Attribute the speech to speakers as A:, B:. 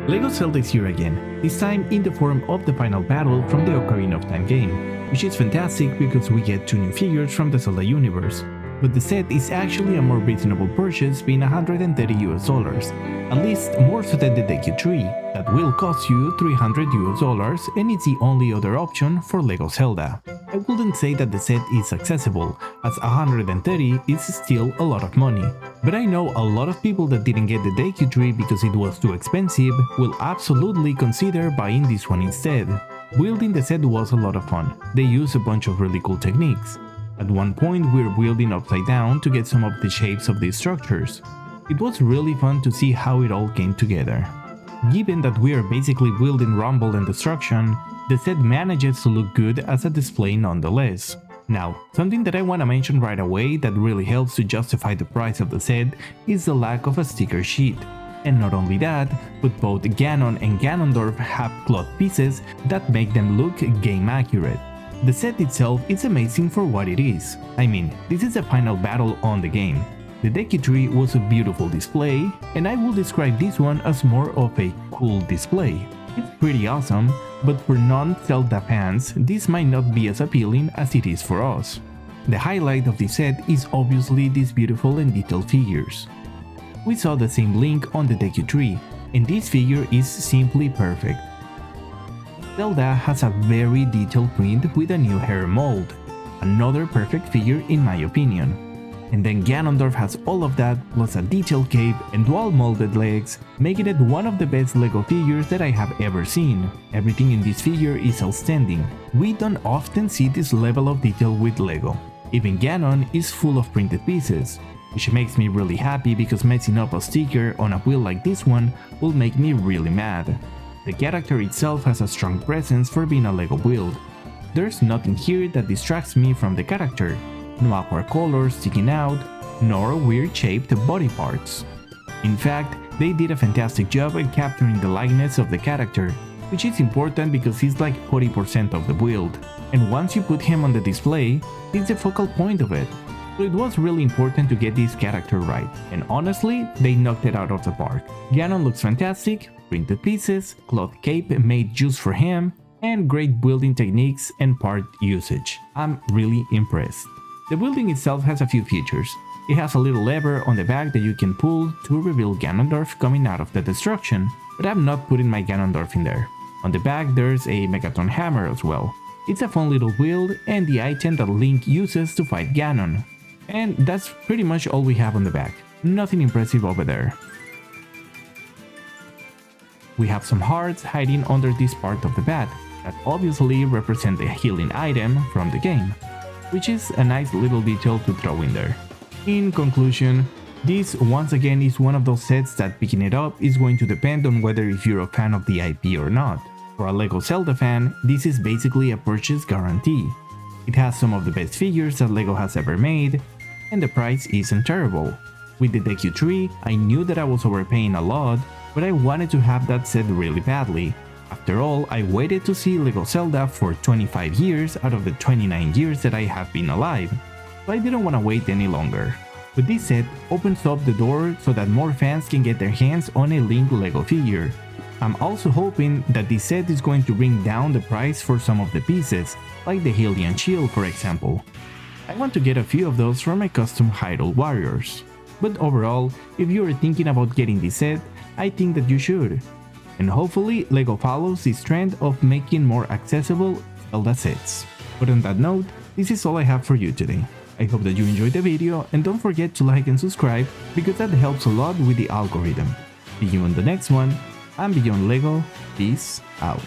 A: LEGO Zelda is here again, this time in the form of the final battle from the Ocarina of Time game, which is fantastic because we get 2 new figures from the Zelda universe. But the set is actually a more reasonable purchase, being $130 US, at least more so than the DQ3, that will cost you $300 and it's the only other option for LEGO Zelda. I wouldn't say that the set is accessible, as $130 is still a lot of money, but I know a lot of people that didn't get the DQ3 because it was too expensive will absolutely consider buying this one instead. Building the set was a lot of fun. They used a bunch of really cool techniques. At one point we were building upside down to get some of the shapes of these structures. It was really fun to see how it all came together. Given that we are basically building rumble and destruction, the set manages to look good as a display nonetheless. Now, something that I want to mention right away that really helps to justify the price of the set is the lack of a sticker sheet. And not only that, but both Ganon and Ganondorf have cloth pieces that make them look game accurate. The set itself is amazing for what it is. I mean, this is a final battle on the game. The DQ3 was a beautiful display, and I will describe this one as more of a cool display. It's pretty awesome, but for non-Zelda fans, this might not be as appealing as it is for us. The highlight of this set is obviously these beautiful and detailed figures. We saw the same Link on the DQ3, and this figure is simply perfect. Zelda has a very detailed print with a new hair mold, another perfect figure in my opinion. And then Ganondorf has all of that plus a detailed cape and dual molded legs, making it one of the best LEGO figures that I have ever seen. Everything in this figure is outstanding. We don't often see this level of detail with LEGO. Even Ganon is full of printed pieces, which makes me really happy because messing up a sticker on a wheel like this one will make me really mad. The character itself has a strong presence for being a LEGO build. There's nothing here that distracts me from the character. No awkward colors sticking out, nor weird shaped body parts. In fact, they did a fantastic job at capturing the likeness of the character, which is important because he's like 40% of the build, and once you put him on the display, it's the focal point of it. So it was really important to get this character right, and honestly, they knocked it out of the park. Ganon looks fantastic, printed pieces, cloth cape made just for him, and great building techniques and part usage. I'm really impressed. The building itself has a few features. It has a little lever on the back that you can pull to reveal Ganondorf coming out of the destruction, but I'm not putting my Ganondorf in there. On the back there's a Megatron hammer as well. It's a fun little build and the item that Link uses to fight Ganon. And that's pretty much all we have on the back. Nothing impressive over there. We have some hearts hiding under this part of the bat that obviously represent the healing item from the game, which is a nice little detail to throw in there. In conclusion, this once again is one of those sets that picking it up is going to depend on whether if you're a fan of the IP or not. For a LEGO Zelda fan, this is basically a purchase guarantee. It has some of the best figures that LEGO has ever made, and the price isn't terrible. With the DQ3, I knew that I was overpaying a lot, but I wanted to have that set really badly. After all, I waited to see LEGO Zelda for 25 years out of the 29 years that I have been alive, so I didn't want to wait any longer. But this set opens up the door so that more fans can get their hands on a Link LEGO figure. I'm also hoping that this set is going to bring down the price for some of the pieces, like the Hylian shield for example. I want to get a few of those for my custom Hyrule warriors. But overall, if you are thinking about getting this set, I think that you should. And hopefully LEGO follows this trend of making more accessible Zelda sets. But on that note, this is all I have for you today. I hope that you enjoyed the video and don't forget to like and subscribe because that helps a lot with the algorithm. See you on the next one. I'm Beyond LEGO, peace out.